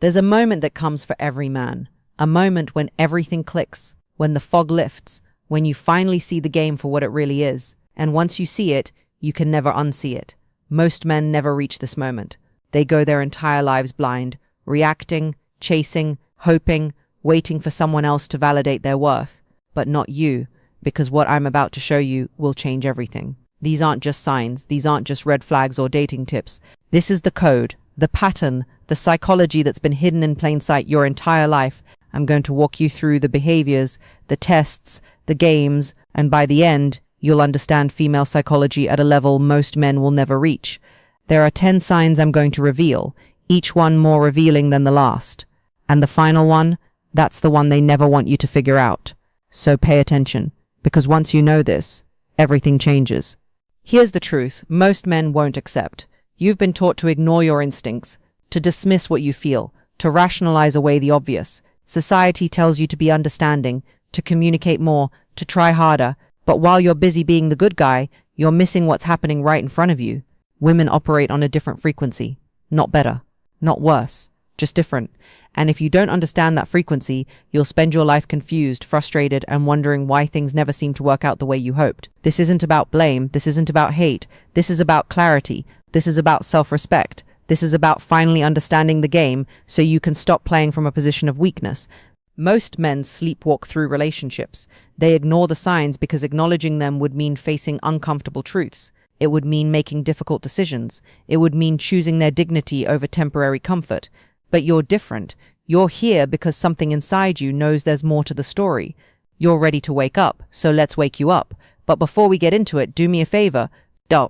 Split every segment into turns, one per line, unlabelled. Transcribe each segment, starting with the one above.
There's a moment that comes for every man, a moment when everything clicks, when the fog lifts, when you finally see the game for what it really is. And once you see it, you can never unsee it. Most men never reach this moment. They go their entire lives blind, reacting, chasing, hoping, waiting for someone else to validate their worth. But not you, because what I'm about to show you will change everything. These aren't just signs, these aren't just red flags or dating tips. This is the code, the pattern, the psychology that's been hidden in plain sight your entire life. I'm going to walk you through the behaviors, the tests, the games, and by the end, you'll understand female psychology at a level most men will never reach. There are 10 signs I'm going to reveal, each one more revealing than the last. And the final one, that's the one they never want you to figure out. So pay attention, because once you know this, everything changes. Here's the truth most men won't accept. You've been taught to ignore your instincts, to dismiss what you feel, to rationalize away the obvious. Society tells you to be understanding, to communicate more, to try harder, but while you're busy being the good guy, you're missing what's happening right in front of you. Women operate on a different frequency. Not better, not worse, just different. And if you don't understand that frequency, you'll spend your life confused, frustrated, and wondering why things never seem to work out the way you hoped. This isn't about blame. This isn't about hate. This is about clarity. This is about self-respect. This is about finally understanding the game so you can stop playing from a position of weakness. Most men sleepwalk through relationships. They ignore the signs because acknowledging them would mean facing uncomfortable truths. It would mean making difficult decisions. It would mean choosing their dignity over temporary comfort. But you're different. You're here because something inside you knows there's more to the story. You're ready to wake up, so let's wake you up. But before we get into it, do me a favor.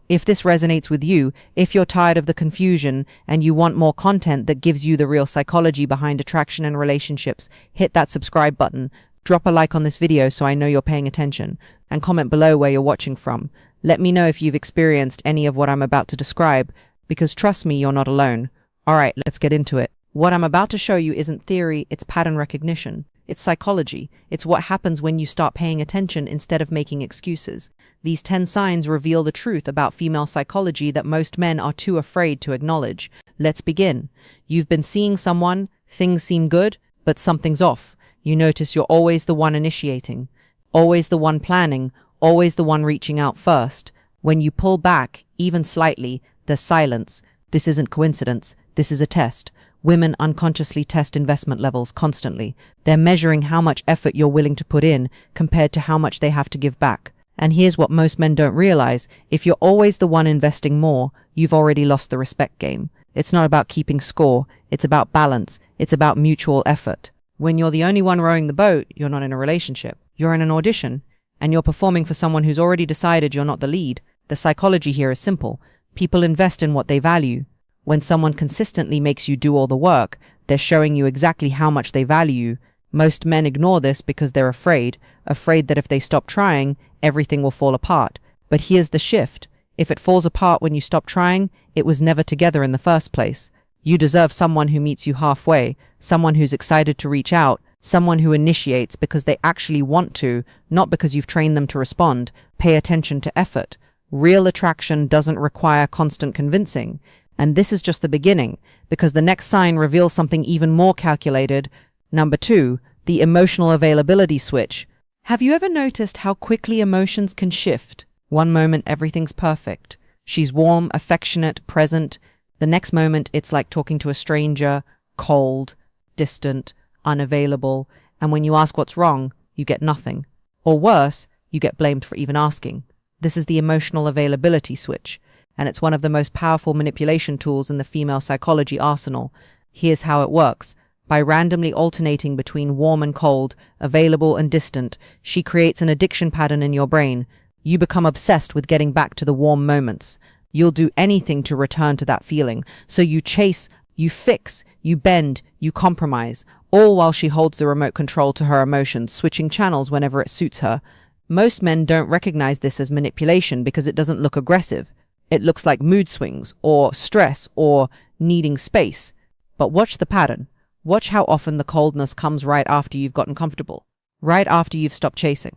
If this resonates with you, if you're tired of the confusion and you want more content that gives you the real psychology behind attraction and relationships, hit that subscribe button. Drop a like on this video so I know you're paying attention, and comment below where you're watching from. Let me know if you've experienced any of what I'm about to describe, because trust me, you're not alone. Alright, let's get into it. What I'm about to show you isn't theory, it's pattern recognition. It's psychology. It's what happens when you start paying attention instead of making excuses. These 10 signs reveal the truth about female psychology that most men are too afraid to acknowledge. Let's begin. You've been seeing someone, things seem good, but something's off. You notice you're always the one initiating, always the one planning, always the one reaching out first. When you pull back, even slightly, there's silence. This isn't coincidence. This is a test. Women unconsciously test investment levels constantly. They're measuring how much effort you're willing to put in compared to how much they have to give back. And here's what most men don't realize. If you're always the one investing more, you've already lost the respect game. It's not about keeping score. It's about balance. It's about mutual effort. When you're the only one rowing the boat, you're not in a relationship. You're in an audition, and you're performing for someone who's already decided you're not the lead. The psychology here is simple. People invest in what they value. When someone consistently makes you do all the work, they're showing you exactly how much they value you. Most men ignore this because they're afraid that if they stop trying, everything will fall apart. But here's the shift. If it falls apart when you stop trying, it was never together in the first place. You deserve someone who meets you halfway, someone who's excited to reach out, someone who initiates because they actually want to, not because you've trained them to respond. Pay attention to effort. Real attraction doesn't require constant convincing. And this is just the beginning, because the next sign reveals something even more calculated. Number 2, the emotional availability switch. Have you ever noticed how quickly emotions can shift? One moment, everything's perfect. She's warm, affectionate, present. The next moment, it's like talking to a stranger, cold, distant, unavailable. And when you ask what's wrong, you get nothing. Or worse, you get blamed for even asking. This is the emotional availability switch. And it's one of the most powerful manipulation tools in the female psychology arsenal. Here's how it works. By randomly alternating between warm and cold, available and distant, she creates an addiction pattern in your brain. You become obsessed with getting back to the warm moments. You'll do anything to return to that feeling. So you chase, you fix, you bend, you compromise, all while she holds the remote control to her emotions, switching channels whenever it suits her. Most men don't recognize this as manipulation because it doesn't look aggressive. It looks like mood swings, or stress, or needing space. But watch the pattern. Watch how often the coldness comes right after you've gotten comfortable. Right after you've stopped chasing.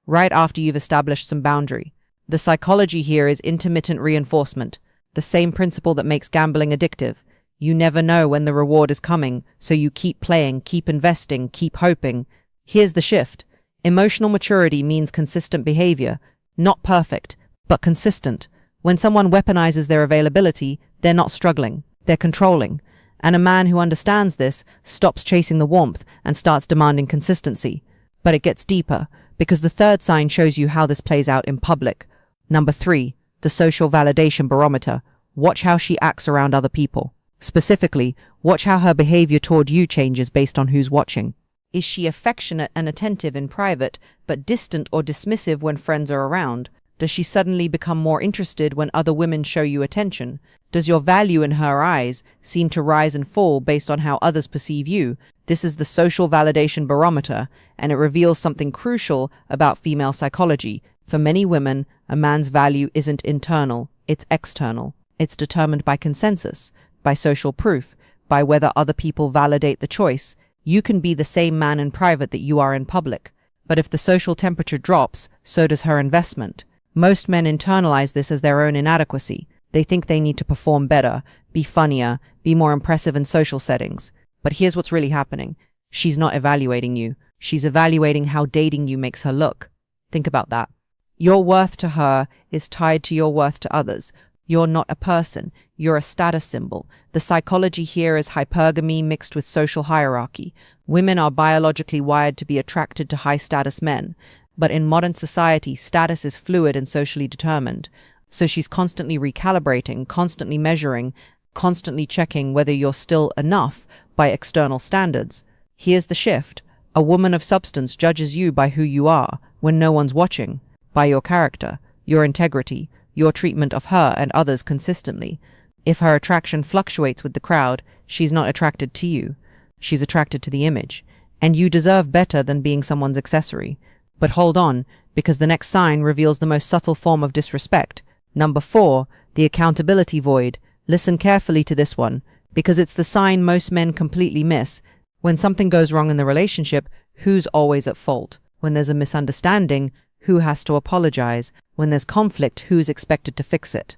Right after you've established some boundary. The psychology here is intermittent reinforcement, the same principle that makes gambling addictive. You never know when the reward is coming, so you keep playing, keep investing, keep hoping. Here's the shift. Emotional maturity means consistent behavior. Not perfect, but consistent. When someone weaponizes their availability, they're not struggling, they're controlling. And a man who understands this stops chasing the warmth and starts demanding consistency. But it gets deeper, because the third sign shows you how this plays out in public. Number 3, the Social Validation Barometer. Watch how she acts around other people. Specifically, watch how her behavior toward you changes based on who's watching. Is she affectionate and attentive in private, but distant or dismissive when friends are around? Does she suddenly become more interested when other women show you attention? Does your value in her eyes seem to rise and fall based on how others perceive you? This is the Social Validation Barometer, and it reveals something crucial about female psychology. For many women, a man's value isn't internal, it's external. It's determined by consensus, by social proof, by whether other people validate the choice. You can be the same man in private that you are in public, but if the social temperature drops, so does her investment. Most men internalize this as their own inadequacy. They think they need to perform better, be funnier, be more impressive in social settings. But here's what's really happening. She's not evaluating you. She's evaluating how dating you makes her look. Think about that. Your worth to her is tied to your worth to others. You're not a person. You're a status symbol. The psychology here is hypergamy mixed with social hierarchy. Women are biologically wired to be attracted to high-status men. But in modern society, status is fluid and socially determined. So she's constantly recalibrating, constantly measuring, constantly checking whether you're still enough by external standards. Here's the shift. A woman of substance judges you by who you are when no one's watching, by your character, your integrity, your treatment of her and others consistently. If her attraction fluctuates with the crowd, she's not attracted to you. She's attracted to the image. And you deserve better than being someone's accessory. But hold on, because the next sign reveals the most subtle form of disrespect. Number 4, the accountability void. Listen carefully to this one, because it's the sign most men completely miss. When something goes wrong in the relationship, who's always at fault? When there's a misunderstanding, who has to apologize? When there's conflict, who's expected to fix it?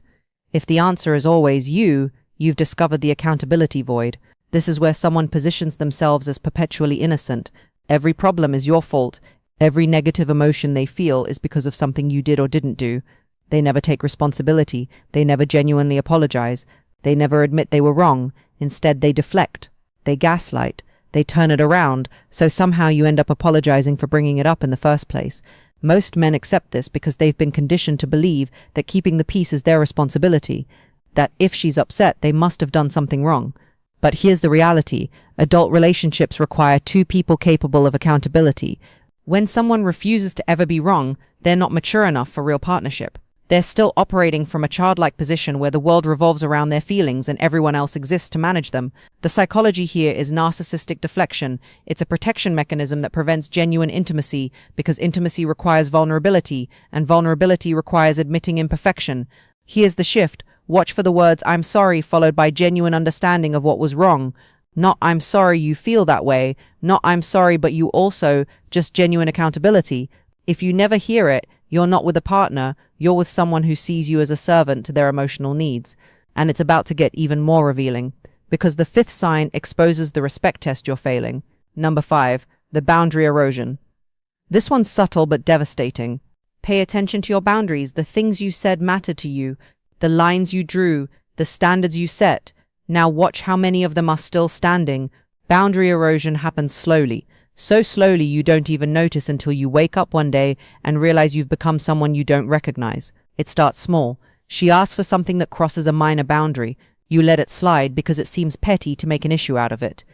If the answer is always you, you've discovered the accountability void. This is where someone positions themselves as perpetually innocent. Every problem is your fault. Every negative emotion they feel is because of something you did or didn't do. They never take responsibility. They never genuinely apologize. They never admit they were wrong. Instead, they deflect. They gaslight. They turn it around, so somehow you end up apologizing for bringing it up in the first place. Most men accept this because they've been conditioned to believe that keeping the peace is their responsibility, that if she's upset, they must have done something wrong. But here's the reality. Adult relationships require two people capable of accountability. When someone refuses to ever be wrong, they're not mature enough for real partnership. They're still operating from a childlike position where the world revolves around their feelings and everyone else exists to manage them. The psychology here is narcissistic deflection. It's a protection mechanism that prevents genuine intimacy because intimacy requires vulnerability, and vulnerability requires admitting imperfection. Here's the shift. Watch for the words "I'm sorry" followed by genuine understanding of what was wrong. Not "I'm sorry you feel that way," not "I'm sorry but you also," just genuine accountability. If you never hear it, you're not with a partner, you're with someone who sees you as a servant to their emotional needs. And it's about to get even more revealing, because the 5th sign exposes the respect test you're failing. Number 5, the boundary erosion. This one's subtle but devastating. Pay attention to your boundaries, the things you said mattered to you, the lines you drew, the standards you set. Now watch how many of them are still standing. Boundary erosion happens slowly. So slowly you don't even notice until you wake up one day and realize you've become someone you don't recognize. It starts small. She asks for something that crosses a minor boundary. You let it slide because it seems petty to make an issue out of it.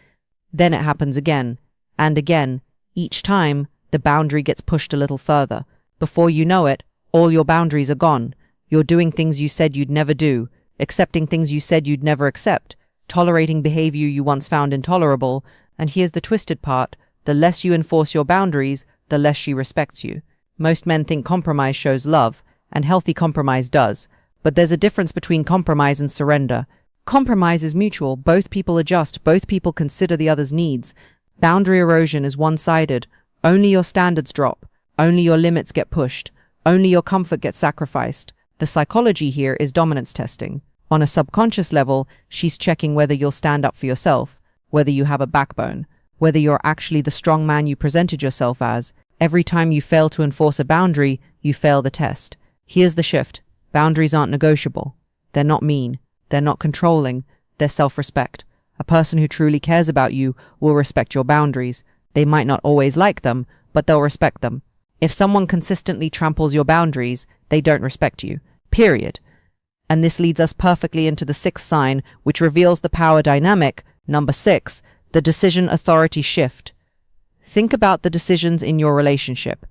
Then it happens again and again. Each time, the boundary gets pushed a little further. Before you know it, all your boundaries are gone. You're doing things you said you'd never do, accepting things you said you'd never accept, tolerating behavior you once found intolerable. And here's the twisted part. The less you enforce your boundaries, the less she respects you. Most men think compromise shows love, and healthy compromise does. But there's a difference between compromise and surrender. Compromise is mutual. Both people adjust. Both people consider the other's needs. Boundary erosion is one-sided. Only your standards drop. Only your limits get pushed. Only your comfort gets sacrificed. The psychology here is dominance testing. On a subconscious level, she's checking whether you'll stand up for yourself, whether you have a backbone, whether you're actually the strong man you presented yourself as. Every time you fail to enforce a boundary, you fail the test. Here's the shift. Boundaries aren't negotiable. They're not mean. They're not controlling. They're self-respect. A person who truly cares about you will respect your boundaries. They might not always like them, but they'll respect them. If someone consistently tramples your boundaries, they don't respect you. Period. And this leads us perfectly into the sixth sign, which reveals the power dynamic, number 6, the decision authority shift. Think about the decisions in your relationship.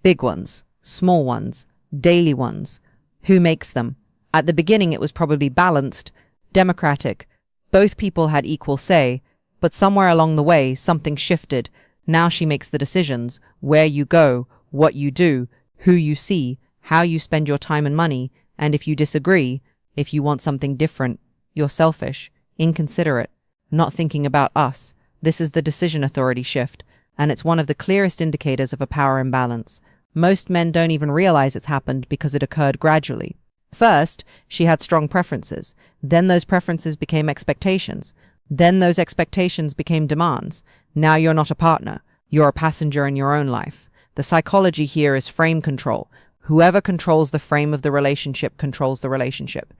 Big ones, small ones, daily ones. Who makes them? At the beginning, it was probably balanced, democratic. Both people had equal say, but somewhere along the way, something shifted. Now she makes the decisions, where you go, what you do, who you see, how you spend your time and money, and if you disagree, if you want something different, you're selfish, inconsiderate, not thinking about us. This is the decision authority shift, and it's one of the clearest indicators of a power imbalance. Most men don't even realize it's happened because it occurred gradually. First, she had strong preferences. Then those preferences became expectations. Then those expectations became demands. Now you're not a partner. You're a passenger in your own life. The psychology here is frame control. Whoever controls the frame of the relationship controls the relationship.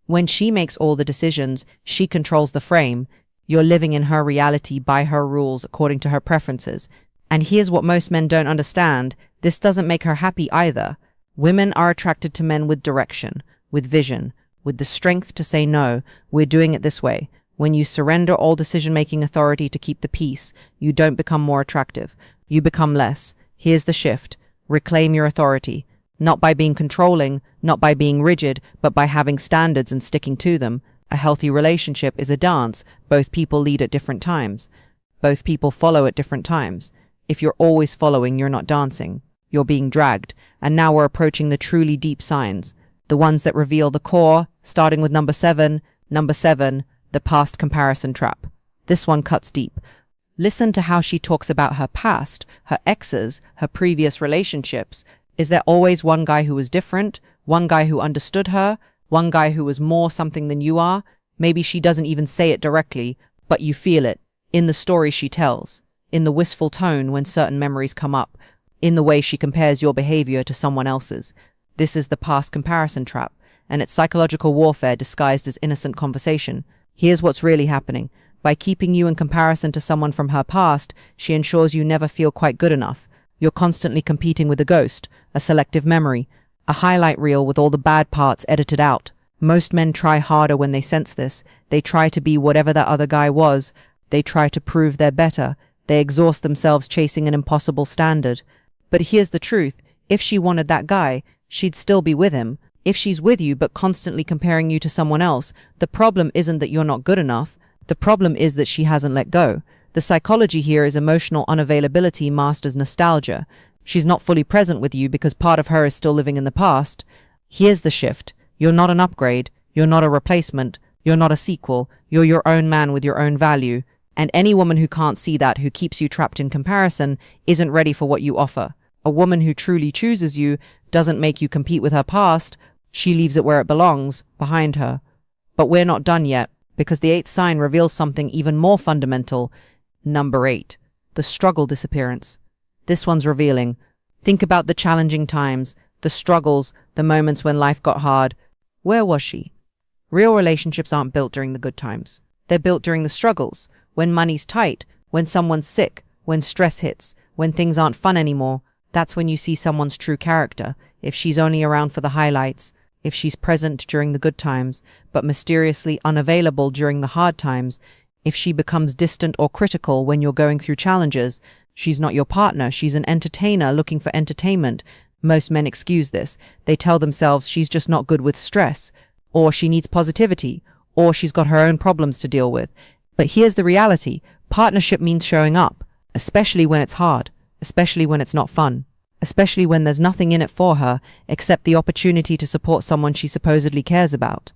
When she makes all the decisions, she controls the frame. You're living in her reality by her rules according to her preferences. And here's what most men don't understand. This doesn't make her happy either. Women are attracted to men with direction, with vision, with the strength to say no, we're doing it this way. When you surrender all decision-making authority to keep the peace, you don't become more attractive. You become less. Here's the shift. Reclaim your authority. Not by being controlling, not by being rigid, but by having standards and sticking to them. A healthy relationship is a dance. Both people lead at different times. Both people follow at different times. If you're always following, you're not dancing. You're being dragged. And now we're approaching the truly deep signs. The ones that reveal the core, starting with number 7. Number 7, the past comparison trap. This one cuts deep. Listen to how she talks about her past, her exes, her previous relationships. Is there always one guy who was different? One guy who understood her? One guy who was more something than you are? Maybe she doesn't even say it directly, but you feel it. In the story she tells. In the wistful tone when certain memories come up. In the way she compares your behavior to someone else's. This is the past comparison trap, and it's psychological warfare disguised as innocent conversation. Here's what's really happening. By keeping you in comparison to someone from her past, she ensures you never feel quite good enough. You're constantly competing with a ghost, a selective memory, a highlight reel with all the bad parts edited out. Most men try harder when they sense this. They try to be whatever that other guy was. They try to prove they're better. They exhaust themselves chasing an impossible standard. But here's the truth. If she wanted that guy, she'd still be with him. If she's with you but constantly comparing you to someone else, the problem isn't that you're not good enough. The problem is that she hasn't let go. The psychology here is emotional unavailability masked as nostalgia. She's not fully present with you because part of her is still living in the past. Here's the shift. You're not an upgrade. You're not a replacement. You're not a sequel. You're your own man with your own value. And any woman who can't see that, who keeps you trapped in comparison, isn't ready for what you offer. A woman who truly chooses you doesn't make you compete with her past. She leaves it where it belongs, behind her. But we're not done yet, because the 8th sign reveals something even more fundamental. Number 8, the struggle disappearance. This one's revealing. Think about the challenging times, the struggles, the moments when life got hard. Where was she? Real relationships aren't built during the good times. They're built during the struggles, when money's tight, when someone's sick, when stress hits, when things aren't fun anymore. That's when you see someone's true character. If she's only around for the highlights, if she's present during the good times, but mysteriously unavailable during the hard times, if she becomes distant or critical when you're going through challenges, she's not your partner, she's an entertainer looking for entertainment. Most men excuse this. They tell themselves she's just not good with stress, or she needs positivity, or she's got her own problems to deal with. But here's the reality. Partnership means showing up, especially when it's hard, especially when it's not fun, especially when there's nothing in it for her except the opportunity to support someone she supposedly cares about.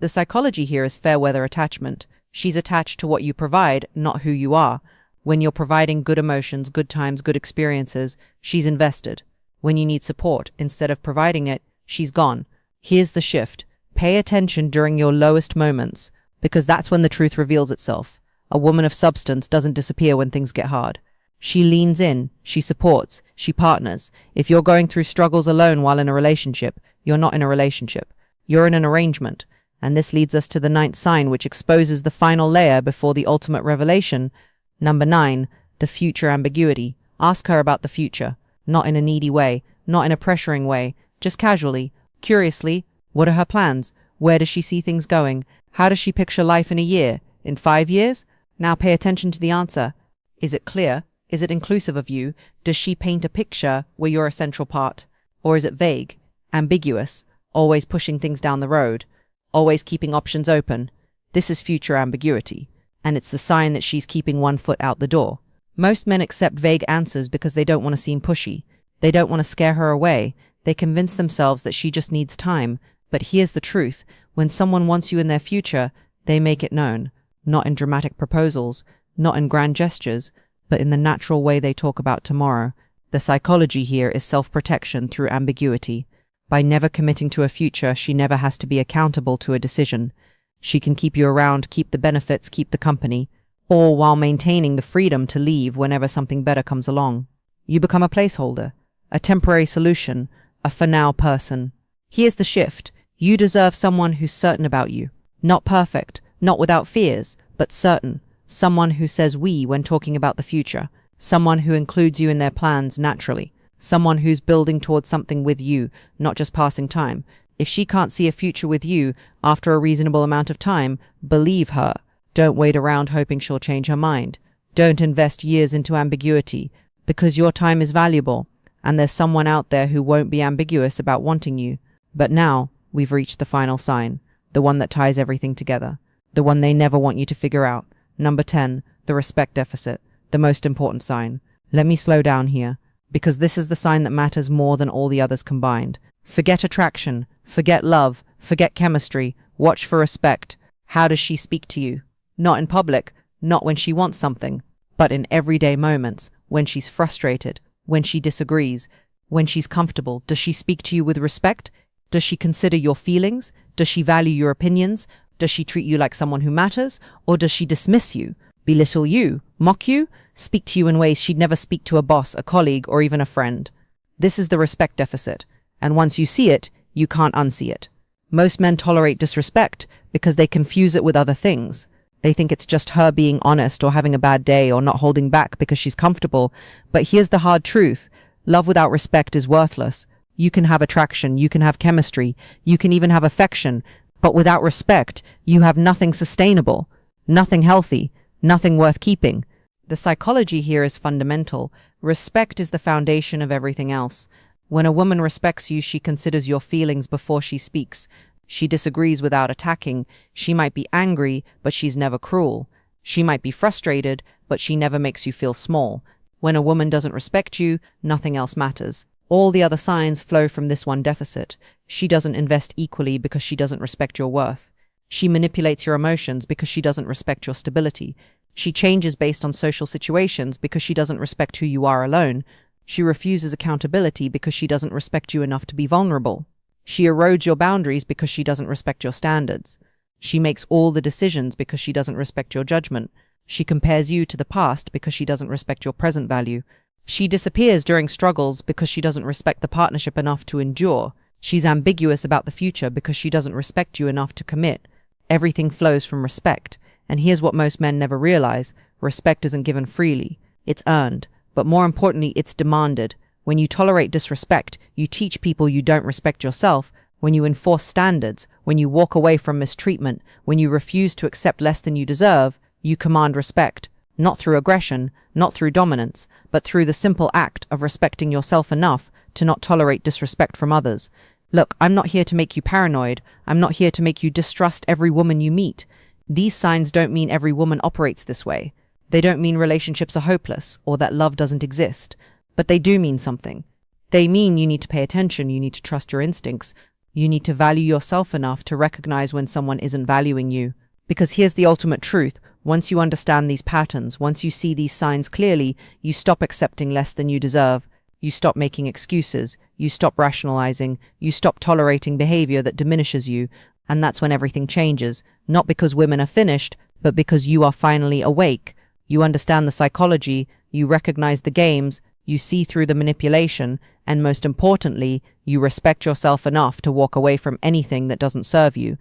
The psychology here is fair weather attachment. She's attached to what you provide, not who you are. When you're providing good emotions, good times, good experiences, she's invested. When you need support, instead of providing it, she's gone. Here's the shift. Pay attention during your lowest moments, because that's when the truth reveals itself. A woman of substance doesn't disappear when things get hard. She leans in, she supports, she partners. If you're going through struggles alone while in a relationship, you're not in a relationship. You're in an arrangement. And this leads us to the 9th sign, which exposes the final layer before the ultimate revelation. Number 9, the future ambiguity. Ask her about the future, not in a needy way, not in a pressuring way, just casually, curiously. What are her plans? Where does she see things going? How does she picture life in a year? In 5 years? Now pay attention to the answer. Is it clear? Is it inclusive of you? Does she paint a picture where you're a central part? Or is it vague, ambiguous, always pushing things down the road, always keeping options open? This is future ambiguity, and it's the sign that she's keeping one foot out the door. Most men accept vague answers because they don't want to seem pushy. They don't want to scare her away. They convince themselves that she just needs time. But here's the truth. When someone wants you in their future, they make it known. Not in dramatic proposals, not in grand gestures, but in the natural way they talk about tomorrow. The psychology here is self-protection through ambiguity. By never committing to a future, she never has to be accountable to a decision. She can keep you around, keep the benefits, keep the company, all while maintaining the freedom to leave whenever something better comes along. You become a placeholder, a temporary solution, a for-now person. Here's the shift. You deserve someone who's certain about you. Not perfect, not without fears, but certain. Someone who says we when talking about the future. Someone who includes you in their plans naturally. Someone who's building towards something with you, not just passing time. If she can't see a future with you after a reasonable amount of time, believe her. Don't wait around hoping she'll change her mind. Don't invest years into ambiguity, because your time is valuable, and there's someone out there who won't be ambiguous about wanting you. But now, we've reached the final sign, the one that ties everything together, the one they never want you to figure out. Number 10, the respect deficit, the most important sign. Let me slow down here, because this is the sign that matters more than all the others combined. Forget attraction, forget love, forget chemistry, watch for respect. How does she speak to you? Not in public, not when she wants something, but in everyday moments, when she's frustrated, when she disagrees, when she's comfortable. Does she speak to you with respect? Does she consider your feelings? Does she value your opinions? Does she treat you like someone who matters? Or does she dismiss you, belittle you, mock you, speak to you in ways she'd never speak to a boss, a colleague, or even a friend? This is the respect deficit, and once you see it, you can't unsee it. Most men tolerate disrespect because they confuse it with other things. They think it's just her being honest or having a bad day or not holding back because she's comfortable. But here's the hard truth. Love without respect is worthless. You can have attraction, you can have chemistry, you can even have affection, but without respect, you have nothing sustainable, nothing healthy, nothing worth keeping. The psychology here is fundamental. Respect is the foundation of everything else. When a woman respects you, she considers your feelings before she speaks. She disagrees without attacking. She might be angry, but she's never cruel. She might be frustrated, but she never makes you feel small. When a woman doesn't respect you, nothing else matters. All the other signs flow from this one deficit. She doesn't invest equally because she doesn't respect your worth. She manipulates your emotions because she doesn't respect your stability. She changes based on social situations because she doesn't respect who you are alone. She refuses accountability because she doesn't respect you enough to be vulnerable. She erodes your boundaries because she doesn't respect your standards. She makes all the decisions because she doesn't respect your judgment. She compares you to the past because she doesn't respect your present value. She disappears during struggles because she doesn't respect the partnership enough to endure. She's ambiguous about the future because she doesn't respect you enough to commit. Everything flows from respect. And here's what most men never realize. Respect isn't given freely. It's earned. But more importantly, it's demanded. When you tolerate disrespect, you teach people you don't respect yourself. When you enforce standards, when you walk away from mistreatment, when you refuse to accept less than you deserve, you command respect. Not through aggression, not through dominance, but through the simple act of respecting yourself enough to not tolerate disrespect from others. Look, I'm not here to make you paranoid. I'm not here to make you distrust every woman you meet. These signs don't mean every woman operates this way. They don't mean relationships are hopeless or that love doesn't exist. But they do mean something. They mean you need to pay attention, you need to trust your instincts, you need to value yourself enough to recognize when someone isn't valuing you. Because here's the ultimate truth. Once you understand these patterns, once you see these signs clearly, you stop accepting less than you deserve. You stop making excuses. You stop rationalizing. You stop tolerating behavior that diminishes you. And that's when everything changes, not because women are finished, but because you are finally awake. You understand the psychology, you recognize the games, you see through the manipulation, and most importantly, you respect yourself enough to walk away from anything that doesn't serve you.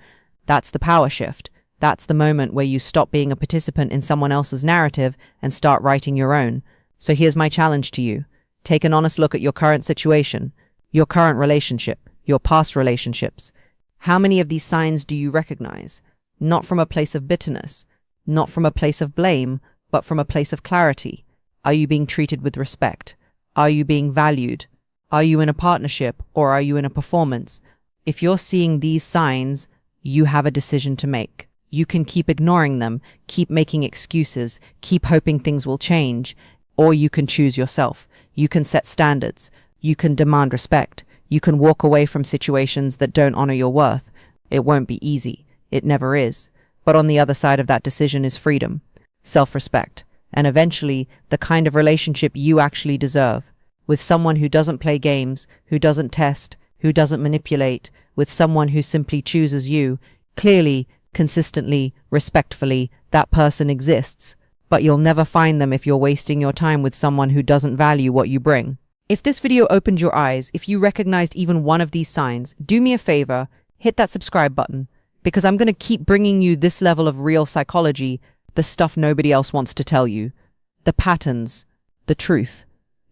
That's the power shift. That's the moment where you stop being a participant in someone else's narrative and start writing your own. So here's my challenge to you. Take an honest look at your current situation, your current relationship, your past relationships. How many of these signs do you recognize? Not from a place of bitterness, not from a place of blame, but from a place of clarity. Are you being treated with respect? Are you being valued? Are you in a partnership or are you in a performance? If you're seeing these signs, you have a decision to make. You can keep ignoring them, keep making excuses, keep hoping things will change, or you can choose yourself. You can set standards. You can demand respect. You can walk away from situations that don't honor your worth. It won't be easy. It never is. But on the other side of that decision is freedom, self-respect, and eventually the kind of relationship you actually deserve, with someone who doesn't play games, who doesn't test, who doesn't manipulate, with someone who simply chooses you. Clearly, consistently, respectfully, that person exists, but you'll never find them if you're wasting your time with someone who doesn't value what you bring. If this video opened your eyes, if you recognized even one of these signs, do me a favor, hit that subscribe button, because I'm going to keep bringing you this level of real psychology, the stuff nobody else wants to tell you, the patterns, the truth,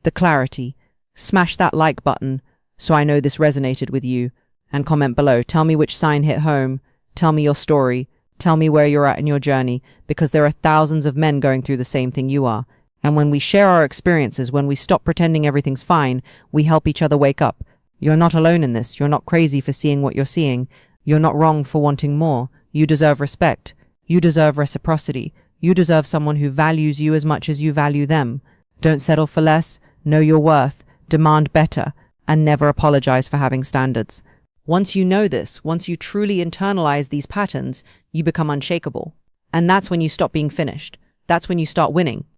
the clarity. Smash that like button so I know this resonated with you, and comment below. Tell me which sign hit home. Tell me your story. Tell me where you're at in your journey, because there are thousands of men going through the same thing you are. And when we share our experiences, when we stop pretending everything's fine, we help each other wake up. You're not alone in this. You're not crazy for seeing what you're seeing. You're not wrong for wanting more. You deserve respect. You deserve reciprocity. You deserve someone who values you as much as you value them. Don't settle for less. Know your worth. Demand better. And never apologize for having standards. Once you know this, once you truly internalize these patterns, you become unshakable. And that's when you stop being finished. That's when you start winning.